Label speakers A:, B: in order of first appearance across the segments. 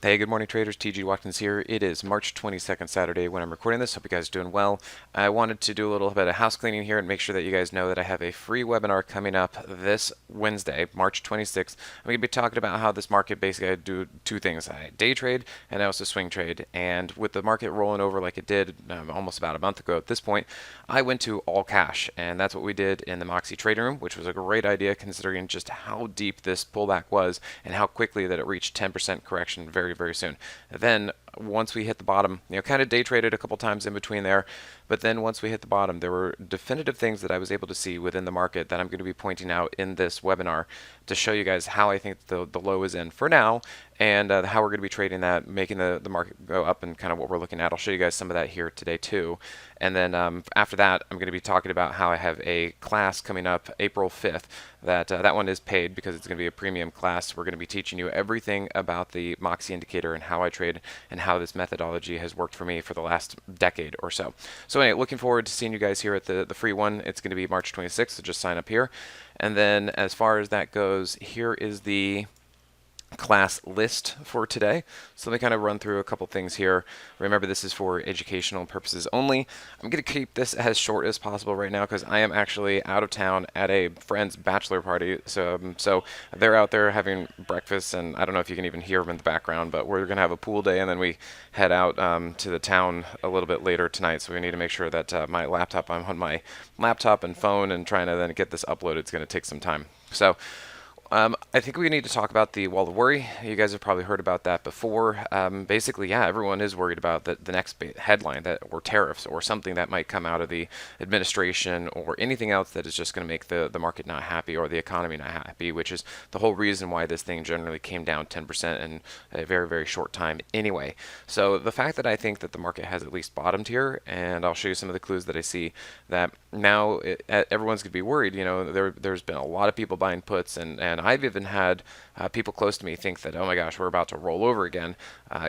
A: Hey, good morning traders. TG Watkins here. It is March 22nd, Saturday when I'm recording this. Hope you guys are doing well. I wanted to do a little bit of house cleaning here and make sure that you guys know that I have a free webinar coming up this Wednesday, March 26th. I'm going to be talking about how this market basically I do two things. I day trade and I also swing trade. And with the market rolling over like it did almost about a month ago at this point, I went to all cash. And that's what we did in the Moxie trading room, which was a great idea considering just how deep this pullback was and how quickly that it reached 10% correction very soon. Then once we hit the bottom, kind of day traded a couple times in between there, but then once we hit the bottom, there were definitive things that I was able to see within the market that I'm going to be pointing out in this webinar to show you guys how I think the low is in for now and how we're going to be trading that, making the market go up and kind of what we're looking at. I'll show you guys some of that here today too. And then after that, I'm going to be talking about how I have a class coming up April 5th. That one is paid because it's going to be a premium class. We're going to be teaching you everything about the Moxie Indicator and how I trade and how this methodology has worked for me for the last decade or so. So anyway, looking forward to seeing you guys here at the free one. It's going to be March 26th, so just sign up here. And then as far as that goes, here is the class list for today. So let me kind of run through a couple things here. Remember, this is for educational purposes only. I'm going to keep this as short as possible right now because I am actually out of town at a friend's bachelor party. So they're out there having breakfast, and I don't know if you can even hear them in the background, but we're going to have a pool day, and then we head out to the town a little bit later tonight. So we need to make sure that I'm on my laptop and phone, and trying to then get this uploaded. It's going to take some time. So I think we need to talk about the wall of worry. You guys have probably heard about that before. Basically, yeah, everyone is worried about the next headline or tariffs or something that might come out of the administration or anything else that is just going to make the market not happy or the economy not happy, which is the whole reason why this thing generally came down 10% in a very short time anyway. So the fact that I think that the market has at least bottomed here, and I'll show you some of the clues that I see that now everyone's going to be worried. There's been a lot of people buying puts, and I've even had people close to me think that, oh my gosh, we're about to roll over again,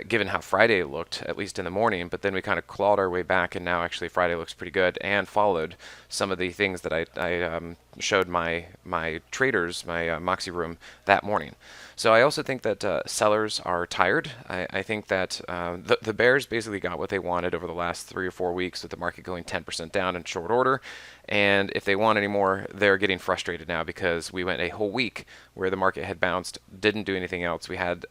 A: given how Friday looked, at least in the morning. But then we kind of clawed our way back, and now actually Friday looks pretty good and followed some of the things that I showed my traders, my Moxie room that morning. So I also think that sellers are tired. I think that the bears basically got what they wanted over the last 3 or 4 weeks with the market going 10% down in short order. And if they want any more, they're getting frustrated now because we went a whole week where the market had bounced, didn't do anything else. We had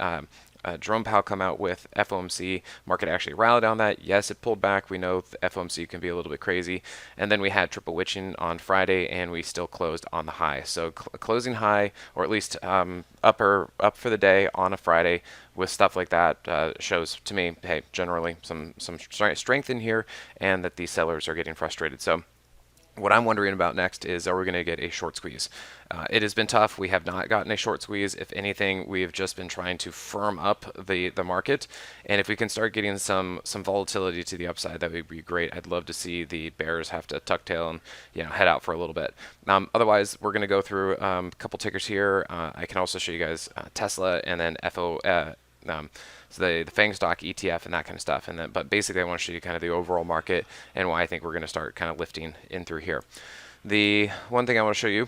A: Jerome Powell come out with FOMC. Market actually rallied on that. Yes, it pulled back. We know the FOMC can be a little bit crazy. And then we had Triple Witching on Friday, and we still closed on the high. So closing high, or at least up for the day on a Friday with stuff like that shows to me, hey, generally some strength in here, and that these sellers are getting frustrated. So what I'm wondering about next is, are we going to get a short squeeze? It has been tough. We have not gotten a short squeeze. If anything, we've just been trying to firm up the market. And if we can start getting some volatility to the upside, that would be great. I'd love to see the bears have to tuck tail and head out for a little bit. Otherwise, we're going to go through a couple tickers here. I can also show you guys Tesla and then so the FANG stock ETF and that kind of stuff. And then, but basically, I want to show you kind of the overall market and why I think we're going to start kind of lifting in through here. The one thing I want to show you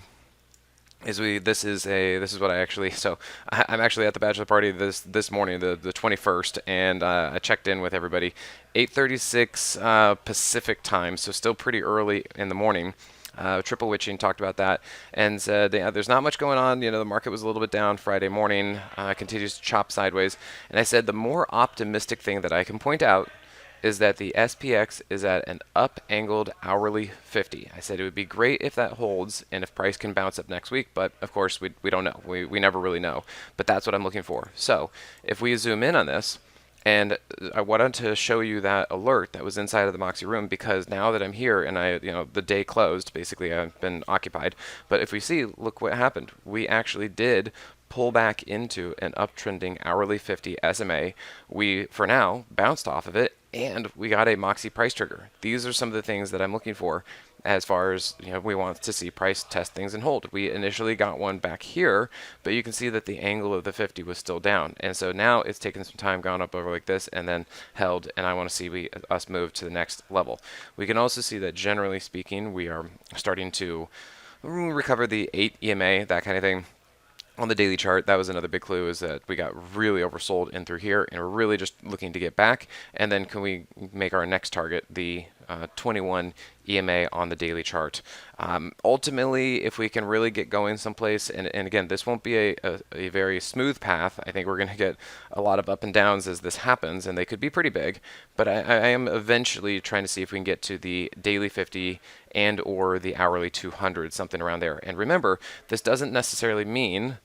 A: is this is what I actually, so I'm actually at the bachelor party this morning, the 21st, and I checked in with everybody 8:36 Pacific time, so still pretty early in the morning. Triple Witching talked about that and said there's not much going on. The market was a little bit down Friday morning, continues to chop sideways. And I said the more optimistic thing that I can point out is that the SPX is at an up-angled hourly 50. I said it would be great if that holds and if price can bounce up next week, but of course we don't know. We never really know. But that's what I'm looking for. So if we zoom in on this, and I wanted to show you that alert that was inside of the Moxie room because now that I'm here and the day closed, basically I've been occupied. But if we see, look what happened. We actually did pull back into an uptrending hourly 50 SMA. We, for now, bounced off of it, and we got a Moxie price trigger. These are some of the things that I'm looking for as far as we want to see price test things and hold. We initially got one back here, but you can see that the angle of the 50 was still down, and so now it's taken some time, gone up over like this, and then held. And I want to see us move to the next level. We can also see that generally speaking, we are starting to recover the 8 EMA, that kind of thing. On the daily chart, that was another big clue, is that we got really oversold in through here, and we're really just looking to get back. And then can we make our next target the 21 EMA on the daily chart? Ultimately, if we can really get going someplace, and again, this won't be a very smooth path. I think we're going to get a lot of up and downs as this happens, and they could be pretty big. But I am eventually trying to see if we can get to the daily 50 and or the hourly 200, something around there. And remember, this doesn't necessarily mean,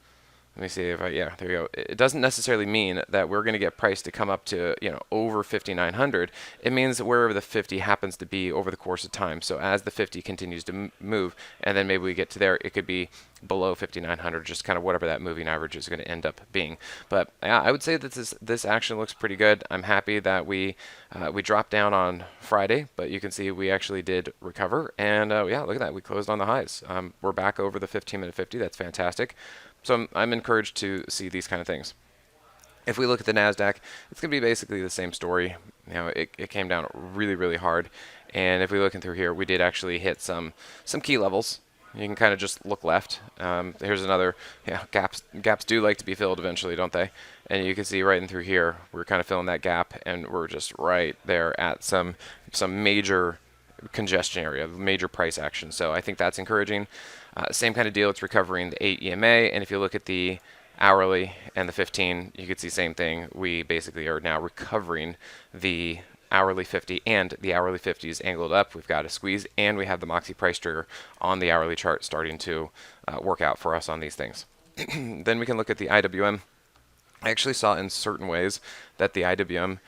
A: let me see if yeah, there you go. It doesn't necessarily mean that we're going to get price to come up to, over 5,900. It means that wherever the 50 happens to be over the course of time. So as the 50 continues to move, and then maybe we get to there, it could be below 5,900, just kind of whatever that moving average is going to end up being. But yeah, I would say that this action looks pretty good. I'm happy that we dropped down on Friday, but you can see we actually did recover. And yeah, look at that. We closed on the highs. We're back over the 15-minute 50. That's fantastic. So I'm encouraged to see these kind of things. If we look at the NASDAQ, it's going to be basically the same story. It came down really, really hard. And if we look in through here, we did actually hit some key levels. You can kind of just look left. Here's another, gaps do like to be filled eventually, don't they? And you can see right in through here, we're kind of filling that gap, and we're just right there at some major congestion area, major price action. So I think that's encouraging. Same kind of deal, it's recovering the 8 EMA, and if you look at the hourly and the 15, you can see same thing. We basically are now recovering the hourly 50, and the hourly 50 is angled up. We've got a squeeze, and we have the Moxie price trigger on the hourly chart starting to work out for us on these things. Then we can look at the IWM. I actually saw in certain ways that the IWM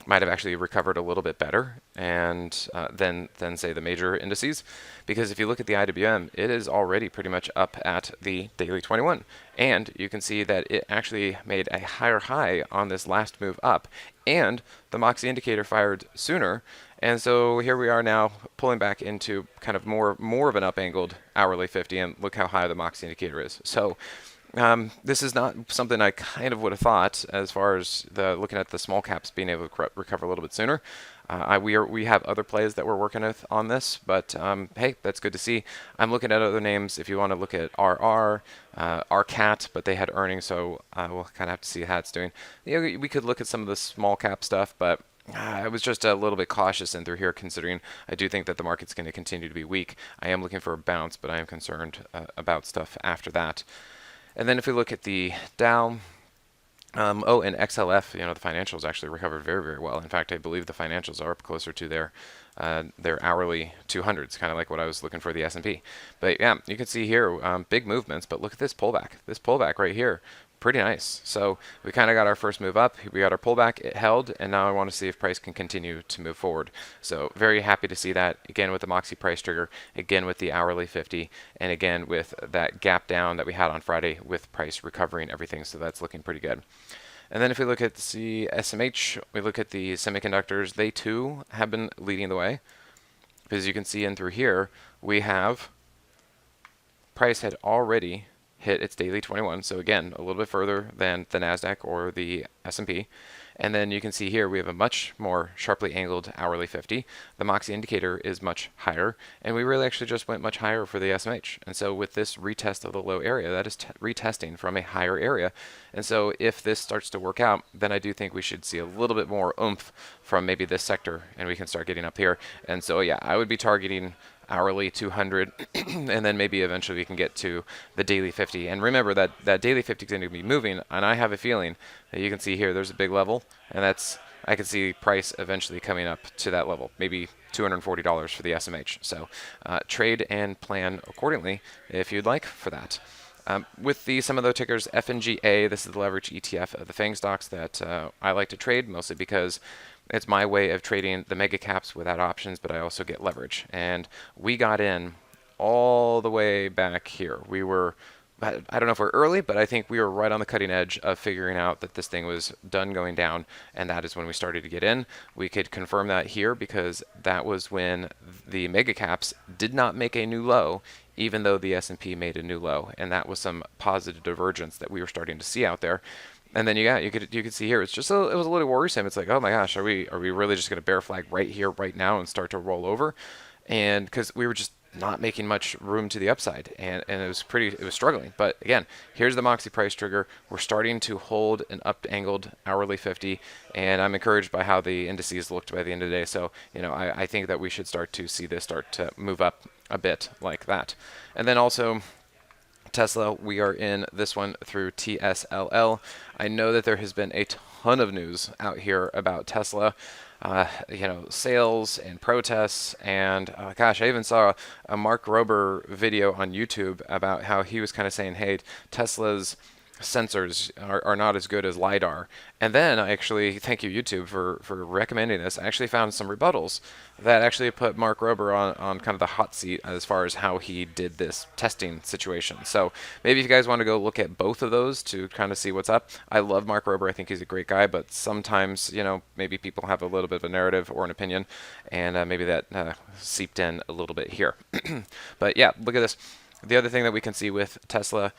A: might have actually recovered a little bit better and than say the major indices, because if you look at the IWM, it is already pretty much up at the daily 21, and you can see that it actually made a higher high on this last move up, and the Moxie indicator fired sooner, and so here we are now pulling back into kind of more of an up-angled hourly 50, and look how high the Moxie indicator is. So this is not something I kind of would have thought as far as looking at the small caps being able to recover a little bit sooner. We have other plays that we're working with on this, but hey, that's good to see. I'm looking at other names. If you want to look at RR, RCAT, but they had earnings, so we'll kind of have to see how it's doing. We could look at some of the small cap stuff, but I was just a little bit cautious in through here, considering I do think that the market's going to continue to be weak. I am looking for a bounce, but I am concerned about stuff after that. And then if we look at the Dow, and XLF, the financials actually recovered very, very well. In fact, I believe the financials are up closer to their hourly 200s, kind of like what I was looking for the S&P. But yeah, you can see here big movements, but look at this pullback. This pullback right here, pretty nice. So we kind of got our first move up, we got our pullback, it held, and now I want to see if price can continue to move forward. So very happy to see that, again with the Moxie price trigger, again with the hourly 50, and again with that gap down that we had on Friday with price recovering everything. So that's looking pretty good. And then if we look at the SMH, we look at the semiconductors, they too have been leading the way. Because you can see in through here, we have price had already hit its daily 21, so again a little bit further than the NASDAQ or the S&P. And then you can see here we have a much more sharply angled hourly 50. The Moxie indicator is much higher, and we really actually just went much higher for the SMH. And so with this retest of the low area, that is retesting from a higher area. And so if this starts to work out, then I do think we should see a little bit more oomph from maybe this sector, and we can start getting up here. And so yeah, I would be targeting hourly 200, and then maybe eventually we can get to the daily 50. And remember that daily 50 is going to be moving, and I have a feeling that you can see here there's a big level, and I can see price eventually coming up to that level, maybe $240 for the SMH. So trade and plan accordingly if you'd like for that. With some of the tickers, FNGA, this is the leverage ETF of the FANG stocks that I like to trade, mostly because it's my way of trading the mega caps without options, but I also get leverage. And we got in all the way back here. We were, I don't know if we're early, but I think we were right on the cutting edge of figuring out that this thing was done going down, and that is when we started to get in. We could confirm that here because that was when the mega caps did not make a new low, even though the S&P made a new low, and that was some positive divergence that we were starting to see out there. And then you could see here, it was a little worrisome. It's like, oh my gosh, are we really just going to bear flag right here, right now, and start to roll over? And because we were just not making much room to the upside, and it was struggling. But again, here's the Moxie price trigger. We're starting to hold an up angled hourly 50, and I'm encouraged by how the indices looked by the end of the day. So I think that we should start to see this start to move up a bit like that. And then also Tesla, we are in this one through TSLL. I know that there has been a ton of news out here about Tesla, sales and protests, and gosh, I even saw a Mark Rober video on YouTube about how he was kind of saying, hey, Tesla's sensors are not as good as LiDAR. And then I actually, thank you YouTube for recommending this, I actually found some rebuttals that actually put Mark Rober on kind of the hot seat as far as how he did this testing situation. So maybe if you guys want to go look at both of those to kind of see what's up. I love Mark Rober. I think he's a great guy, but sometimes, maybe people have a little bit of a narrative or an opinion, and maybe that seeped in a little bit here. But yeah, look at this. The other thing that we can see with Tesla,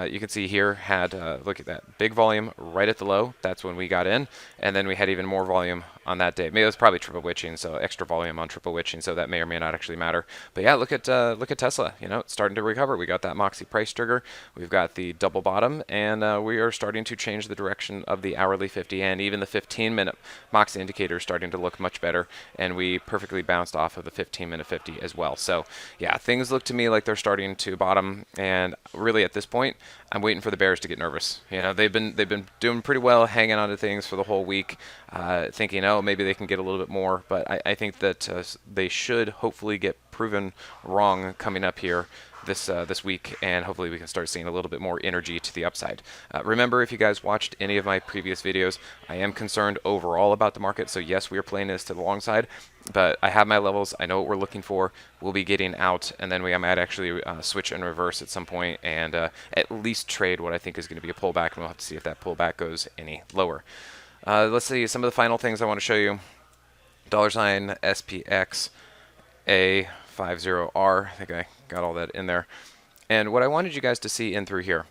A: you can see here had, look at that, big volume right at the low. That's when we got in. And then we had even more volume on that day. Maybe it was probably triple witching, so extra volume on triple witching, so that may or may not actually matter. But yeah, look at Tesla. It's starting to recover. We got that Moxie price trigger. We've got the double bottom, and we are starting to change the direction of the hourly 50, and even the 15-minute Moxie indicator is starting to look much better. And we perfectly bounced off of the 15-minute 50 as well. So yeah, things look to me like they're starting to bottom, and really at this point, I'm waiting for the bears to get nervous. They've been doing pretty well, hanging on to things for the whole week, thinking, oh, maybe they can get a little bit more. But I think that they should hopefully get proven wrong coming up here this week, and hopefully we can start seeing a little bit more energy to the upside. Remember, if you guys watched any of my previous videos, I am concerned overall about the market. So yes, we are playing this to the long side, but I have my levels. I know what we're looking for. We'll be getting out, and then we might actually switch and reverse at some point, and at least trade what I think is going to be a pullback, and we'll have to see if that pullback goes any lower. Let's see some of the final things I want to show you. $ SPX A50R. I think I got all that in there. And what I wanted you guys to see in through here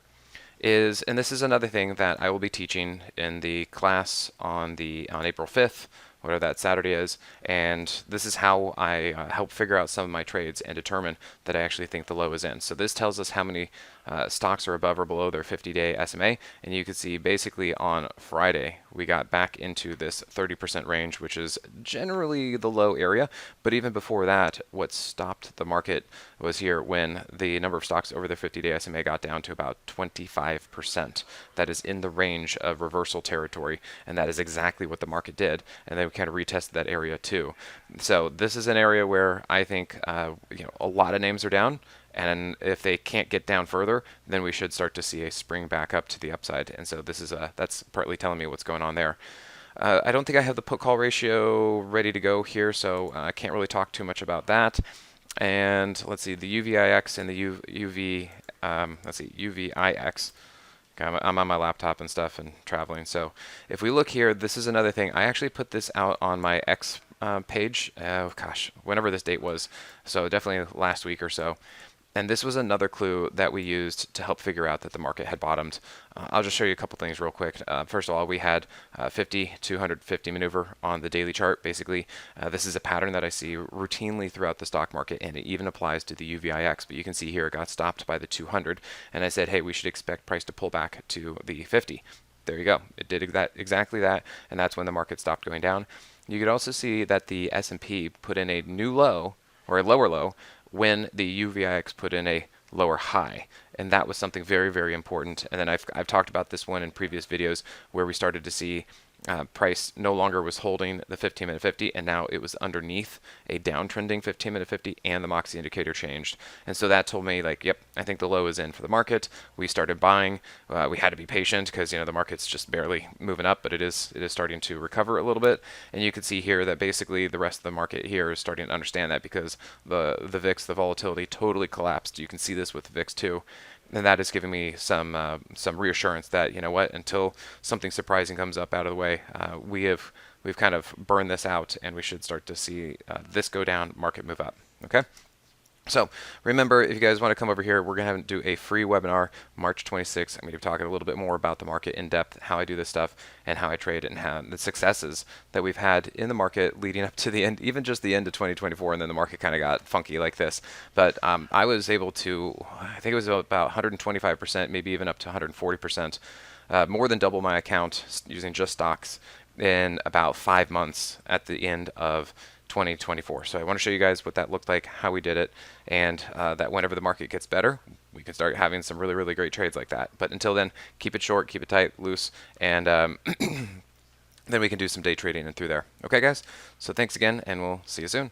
A: is, and this is another thing that I will be teaching in the class on April 5th, whatever that Saturday is, and this is how I help figure out some of my trades and determine that I actually think the low is in. So this tells us how many stocks are above or below their 50-day SMA, and you can see basically on Friday we got back into this 30% range, which is generally the low area. But even before that, what stopped the market was here when the number of stocks over their 50-day SMA got down to about 25%. That is in the range of reversal territory, and that is exactly what the market did. And then we kind of retested that area too. So this is an area where I think a lot of names are down. And if they can't get down further, then we should start to see a spring back up to the upside. And so this is that's partly telling me what's going on there. I don't think I have the put call ratio ready to go here, so I can't really talk too much about that. And let's see, the UVIX and the UVIX. I'm on my laptop and stuff and traveling. So if we look here, this is another thing. I actually put this out on my X page, whenever this date was. So definitely last week or so. And this was another clue that we used to help figure out that the market had bottomed. I'll just show you a couple things real quick. First of all, we had 50 to 150 maneuver on the daily chart. Basically, this is a pattern that I see routinely throughout the stock market, and it even applies to the UVIX. But you can see here it got stopped by the 200, and I said, hey, we should expect price to pull back to the 50. There you go. It did exactly that, and that's when the market stopped going down. You could also see that the S&P put in a new low, or a lower low, when the UVIX put in a lower high, and that was something very, very important. And then I've talked about this one in previous videos where we started to see price no longer was holding the 15-minute 50, and now it was underneath a downtrending 15-minute 50, and the Moxie indicator changed. And so that told me, like, yep, I think the low is in for the market. We started buying. We had to be patient because the market's just barely moving up, but it is starting to recover a little bit. And you can see here that basically the rest of the market here is starting to understand that, because the VIX, the volatility totally collapsed. You can see this with the VIX too. And that is giving me some reassurance that, until something surprising comes up out of the way, we've kind of burned this out, and we should start to see this go down, market move up. Okay. So remember, if you guys want to come over here, we're going to do a free webinar March 26th. I'm going to be talking a little bit more about the market in depth, how I do this stuff, and how I trade it, and how the successes that we've had in the market leading up to the end, even just the end of 2024, and then the market kind of got funky like this. But I was able to, I think it was about 125%, maybe even up to 140%, more than double my account using just stocks in about 5 months at the end of 2024. So I want to show you guys what that looked like, how we did it, and that whenever the market gets better, we can start having some really, really great trades like that. But until then, keep it short, keep it tight, loose, and then we can do some day trading and through there. Okay, guys? So thanks again, and we'll see you soon.